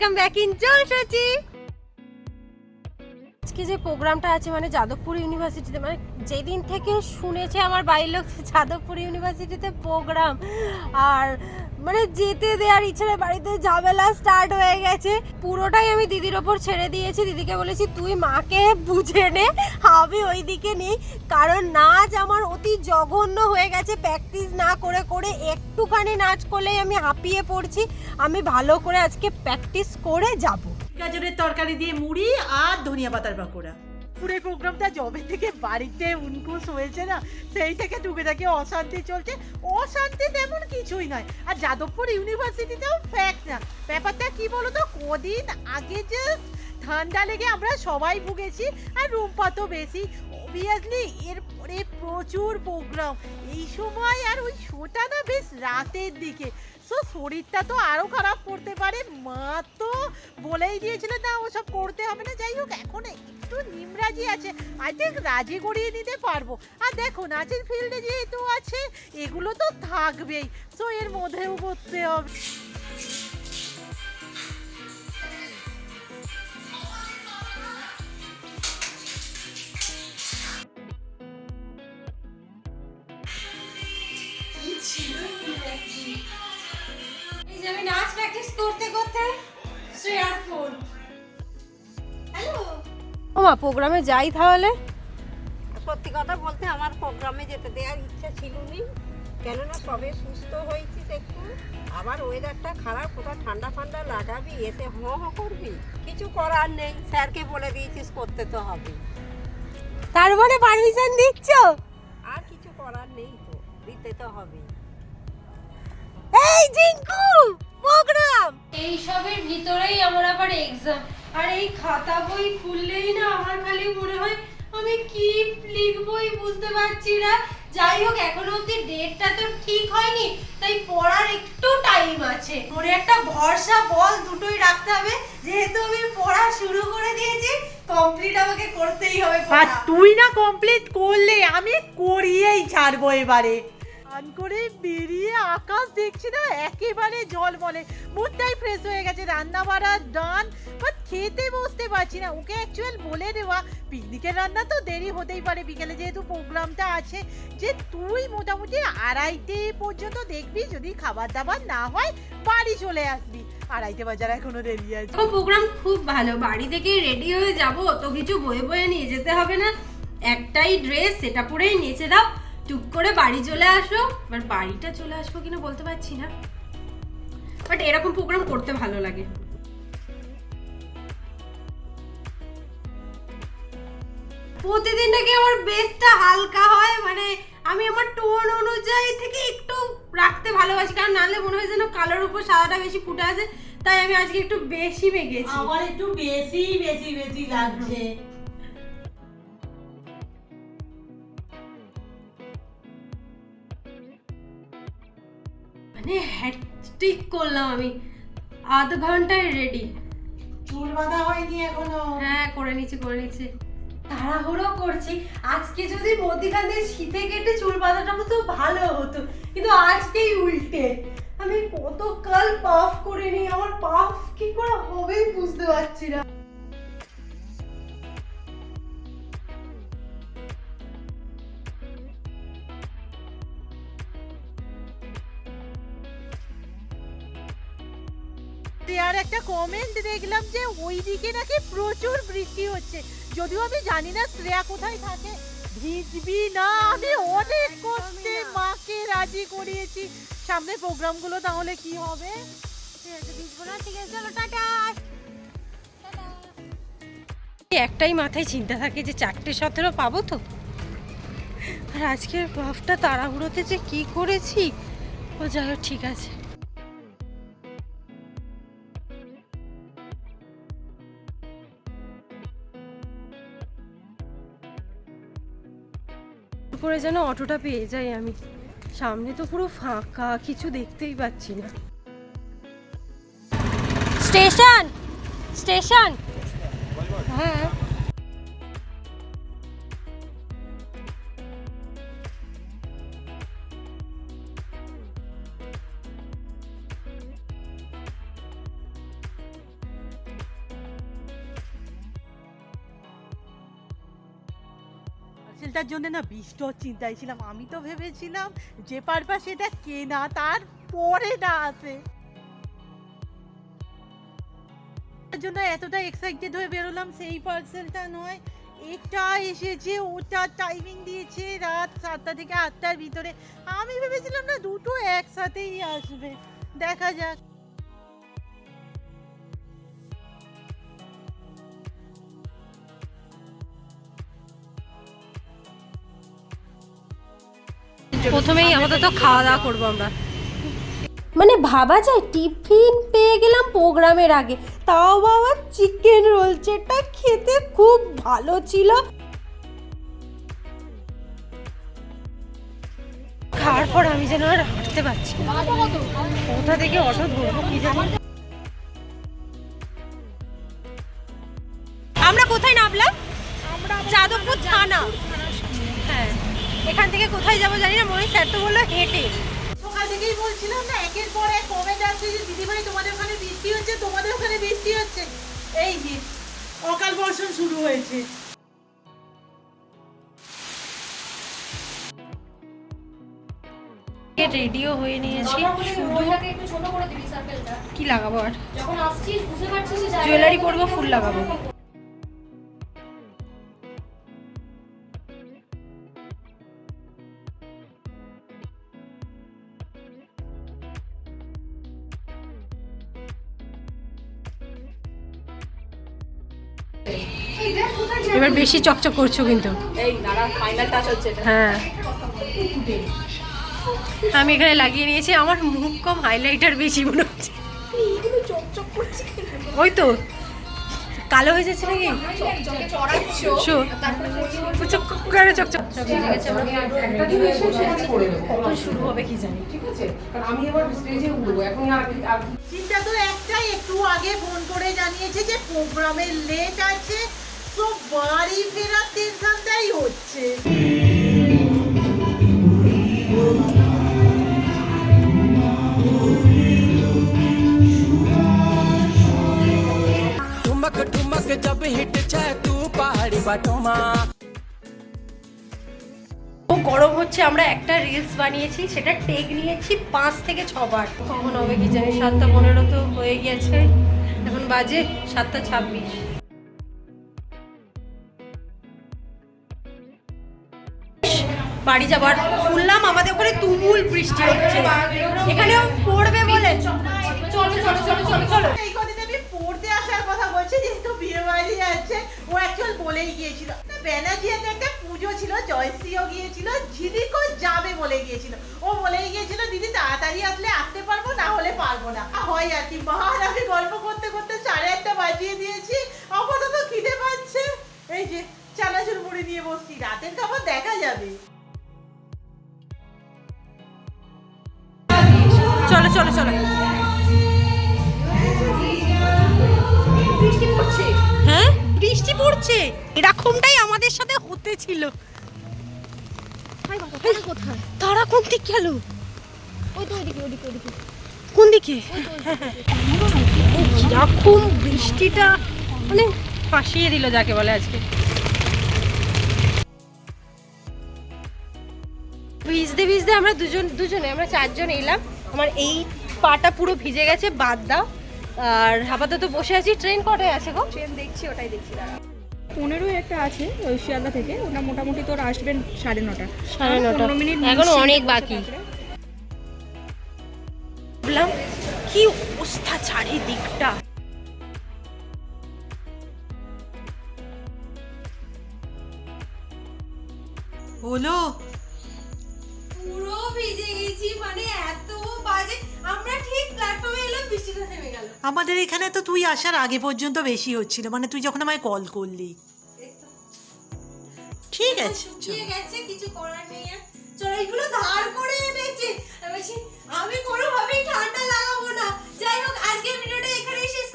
Welcome back in জলসচি। আজকে যে প্রোগ্রামটা আছে মানে যাদবপুর ইউনিভার্সিটিতে, মানে যেদিন থেকে শুনেছে আমার বাড়ির লোক যাদবপুর ইউনিভার্সিটিতে প্রোগ্রাম, আর মানে যেতে দেওয়ার ইচ্ছে নেই, বাড়িতে ঝামেলা স্টার্ট হয়ে গেছে। পুরোটাই আমি দিদির ওপর ছেড়ে দিয়েছি। দিদিকে বলেছি তুই মাকে বুঝে নে, আমি ওই দিকে নেই, কারণ নাচ আমার অতি জঘন্য হয়ে গেছে। প্র্যাকটিস না করে করে একটুখানি নাচ করলেই আমি হাঁপিয়ে পড়ছি। আমি ভালো করে আজকে প্র্যাকটিস করে যাব। গাজরের তরকারি দিয়ে মুড়ি আর ধনিয়া পাতার পাকোড়া। পুরো প্রোগ্রামটা জবে থেকে বাড়িতে উনকুশ হয়েছে না, সেই থেকে টুকিটাকি অশান্তি চলছে। অশান্তি তেমন কিছুই নয়। আর যাদবপুর ইউনিভার্সিটিতেও ফ্যাক্ট না, ব্যাপারটা কি বলো তো, কদিন আগে যে ঠান্ডা লেগে আমরা সবাই ভুগেছি, আর রুমপা তো বেশি অবভিয়াসলি। এরপরে প্রচুর প্রোগ্রাম এই সময়, আর ওই শোটা না বেশ রাতের দিকে, সো শরীরটা তো আরও খারাপ করতে পারে। মা তো বলেই দিয়েছিল না ওসব করতে হবে না। যাই হোক, এখন একটু নিমরাজি আছে, আই থিঙ্ক রাজি করিয়ে নিতে পারবো। আর দেখো নাচের ফিল্ডে যেহেতু আছে, এগুলো তো থাকবেই, সো এর মধ্যেও করতে হবে। এই যে আমি নাচ প্র্যাকটিস করতে করতে শ্রেয়ার ফোন। হ্যালো ওমা, প্রোগ্রামে যাই তাহলে। সত্যি কথা বলতে আমার প্রোগ্রামে যেতে দেওয়ার ইচ্ছা ছিল নি, কেননা সবে সুস্থ হয়েছিস একটু, আবার ওয়েদারটা খারাপ, কোথাও ঠান্ডা ফান্ডা লাগাবি, এতে হ হ করবি, কিছু করার নেই। স্যারকে বলে দিয়েছিস, করতে তো হবে। তার মানে পারমিশন দিচ্ছ? আর কিছু করার নেই, তো দিতে তো হবে। এই জিঙ্কু, প্রোগ্রাম এই সবের ভিতরেই আমার আবার এক্সাম, আর এই খাতা বই খুললেই না আমার খালি মনে হয় আমি কি লিখবই বুঝতে পারছি না। যাই হোক, এখনো অবধি ডেটটা তো ঠিক হয়নি, তাই পড়ার একটু টাইম আছে। মনে একটা ভরসা বল দুটোই রাখতে হবে, যেহেতু আমি পড়া শুরু করে দিয়েছি, কমপ্লিট আমাকে করতেই হবে। আর তুই না কমপ্লিট করলে আমি করিয়েই ছাড়বো এবারে। আন করে বেরিয়ে আকাশ দেখছি না, একেবারে জল বলে, মুডটাই ফ্রেশ হয়ে গেছে। রান্না বাড়া ডান, বাট খেতে বসতে পারছি না। ওকে অ্যাকচুয়াল বলে দেওয়া, পিকনিকের রান্না তো দেরি হতেই পারে, বিকেলে যেহেতু প্রোগ্রামটা আছে, যে তুই মোটামুটি 2:30 পর্যন্ত দেখবি, যদি খাবার দাবার না হয় বাড়ি চলে আসবি। 2:30 বাজার এখনো দেরি আছে। প্রোগ্রাম খুব ভালো, বাড়ি থেকে রেডি হয়ে যাব, অত কিছু বয়ে বয়ে নিয়ে যেতে হবে না। একটাই ড্রেস, সেটা পরেই নেচে দাও, টুক করে বাড়ি চলে আসো। এবার বাড়িটা চলে আসবো কিনা বলতে পারছি না, বাট এরকম প্রোগ্রাম করতে ভালো লাগে। প্রতিদিন নাকি আমার বেসটা হালকা হয়, মানে আমি আমার টোন অনুযায়ী থেকে একটু রাখতে ভালোবাসি, কারণ নাহলে মনে হয় যেন কালোর উপর সাদাটা বেশি ফুটে আছে। তাই আমি আজকে একটু বেশি মেখেছি। আমার একটু বেশি বেশি বেশি লাগছে। মানে হ্যাট্রিক করলাম আমি, আধ ঘন্টায় রেডি। চুল বাঁধা হয়নি এখনো? হ্যাঁ, করে নিচ্ছি। তাড়াহুড়ো করছি। আজকে যদি মধ্যিখান দিয়ে শীতে কেটে চুল বাঁধাটা হতো ভালো হতো, কিন্তু আজকেই উল্টে। আমি কতকাল পাফ করিনি, আমার পাফ কি করে হবে বুঝতে পারছি না। আর একটা কমেন্ট দেখলাম যে ওইদিকে নাকি প্রচুর বৃষ্টি হচ্ছে, যদিও আমি জানি না শ্রেয়া কোথায় থাকে। ভিজবি না, আমি অনেক কষ্টে মাকে রাজি করিয়েছি। সামনে প্রোগ্রামগুলো তাহলে কি হবে? ভিজবো না, ঠিক আছে, চলো টাটা। একটাই মাথায় চিন্তা থাকে যে 4:17 পাবো তো। আর আজকের পাফটা তাড়াহুড়োতে যে কি করেছি, ও যাই হোক, ঠিক আছে। করে যেন অটোটা পেয়ে যাই আমি, সামনে তো পুরো ফাঁকা, কিছু দেখতেই পাচ্ছি না। স্টেশন হ্যাঁ। পার্সেলটার জন্য না বিস্তর চিন্তায় ছিলাম। আমি তো ভেবেছিলাম যে পারপাস এটা কেনা তার পরে না আসে, তার জন্য এতটা এক্সাইটেড হয়ে বেরোলাম। সেই পার্সেলটা নয়, এটা এসেছে। ওটা টাইমিং দিয়েছে রাত 7টা থেকে 8টার ভিতরে। আমি ভেবেছিলাম না দুটো একসাথেই আসবে, দেখা যাক। প্রথমেই আমাদের তো খাওয়া দাওয়া করবো আমরা। মানে ভাবা যায় টিফিন পেয়ে গেলাম প্রোগ্রামের আগে, তাও বাবা চিকেন রোল, যেটা খেতে খুব ভালো ছিল। খাওয়ার পর আমি যেন আর হাঁটতে পারছি না, কোথা থেকে অটো ধরবো কি জানি। আমরা কোথায় নামলাম? যাদবপুর থানা। হ্যাঁ, এখান থেকে কোথায় যাবো জানি না, মনে স্যার তো বললো হেঁটে। সকাল থেকেই বলছিলাম না একের পর এক কমে যাচ্ছে, যে দিদিভাই তোমাদের ওখানে বৃষ্টি হচ্ছে, তোমাদের ওখানে বৃষ্টি হচ্ছে। এই যে অকাল বর্ষণ শুরু হয়েছে। রেডিও হয়ে নিয়েছি, কি লাগাবো আর? জুয়েলারি পরবো, ফুল লাগাবো। এবার বেশি চকচক করছো কিন্তু। হ্যাঁ, আমি এখানে লাগিয়ে নিয়েছি। আমার মুখ কম, হাইলাইটার বেশি মনে হচ্ছে। ওই তো কালো হয়ে যাচ্ছে নাকি? কখন শুরু হবে কি জানি। ঠিক আছে, আমি এবার স্টেজে উঠবো এখন। চিন্তা তো একটাই, একটু আগে ফোন করে জানিয়েছে যে প্রোগ্রামের লেট আছে, তো বাড়ি ফেরার টেনশনটাই হচ্ছে। जब हिट जाए तू पहाड़ी बाटोमा। ও গরম হচ্ছে। আমরা একটা রিলস বানিয়েছি, সেটা টেক নিয়েছি 5 থেকে 6 বার। কখন হবে কি জানি, 7:15 তো হয়ে গিয়েছে, এখন বাজে 7:26। বাড়ি যাবার শুনলাম আমাদের ওখানে তুমুল বৃষ্টি হচ্ছে, এখানেও পড়বে বলে। চলো চলো চলো চলো চলো। এই কদিন আমি পড়তে আসার কথা বলছি, যেহেতু বিয়ে বাড়ি আছে। ও অ্যাকচুয়াল বলেই গিয়েছিল, ব্যানার্জিয়াতে একটা পুজো ছিল, জয়শ্রীও গিয়েছিল, ঝিলিকও যাবে বলে গিয়েছিল। ও বলেই গিয়েছিল দিদি তাড়াতাড়ি আসলে আসতে পারবো, না হলে পারবো না। হয় আর কি, মহান আমি গল্প করতে করতে 1:30 বাজিয়ে দিয়েছি। আপাতত খিদে পাচ্ছে, এই যে চানাচুর মুড়ি নিয়ে বসছি, রাতের খাবার দেখা যাবে। চলো চলো চলো। বৃষ্টি পড়ছে। হ্যাঁ, বৃষ্টি পড়ছে। এরকমটাই আমাদের সাথে হতে ছিল। তারা কোন দিক গেল? কোন দিকে? কিরকম বৃষ্টিটা মানে ফাঁসিয়ে দিল যাকে বলে আজকে। ভিজতে ভিজতে আমরা দুজনে আমরা 4 জন এলাম। আমার এই পাটা পুরো ভিজে গেছে, বাদ দাও। আর আপাতত বসে আছি। ট্রেন কটায় আছে গো? ট্রেন দেখছি, ওটাই দেখছি। 15 একটা আছে ওই শিয়ালদা থেকে, ওটা মোটামুটি তোর আসবেন 9:30। 9:30, 15 মিনিট এখনো অনেক বাকি। বললাম কি অবস্থা চারিদিকটা। হলো পুরো ভিজে গেছি, মানে এত বাজে। আমরা ঠিক প্ল্যাটফর্মে এলাম, বৃষ্টিটা থেমে গেল। আমাদের এখানে তো তুই আসার আগে পর্যন্ত বেশি হচ্ছিল, মানে তুই যখন আমায় কল করলি। ঠিক আছে, শুকিয়ে গেছে, কিছু করার নেই আর। চলো, এগুলো ধার করে এনেছে। আমি কোনোভাবেই ঠান্ডা লাগাবো না। যাই হোক, আজকের ভিডিওটা এখানেই শেষ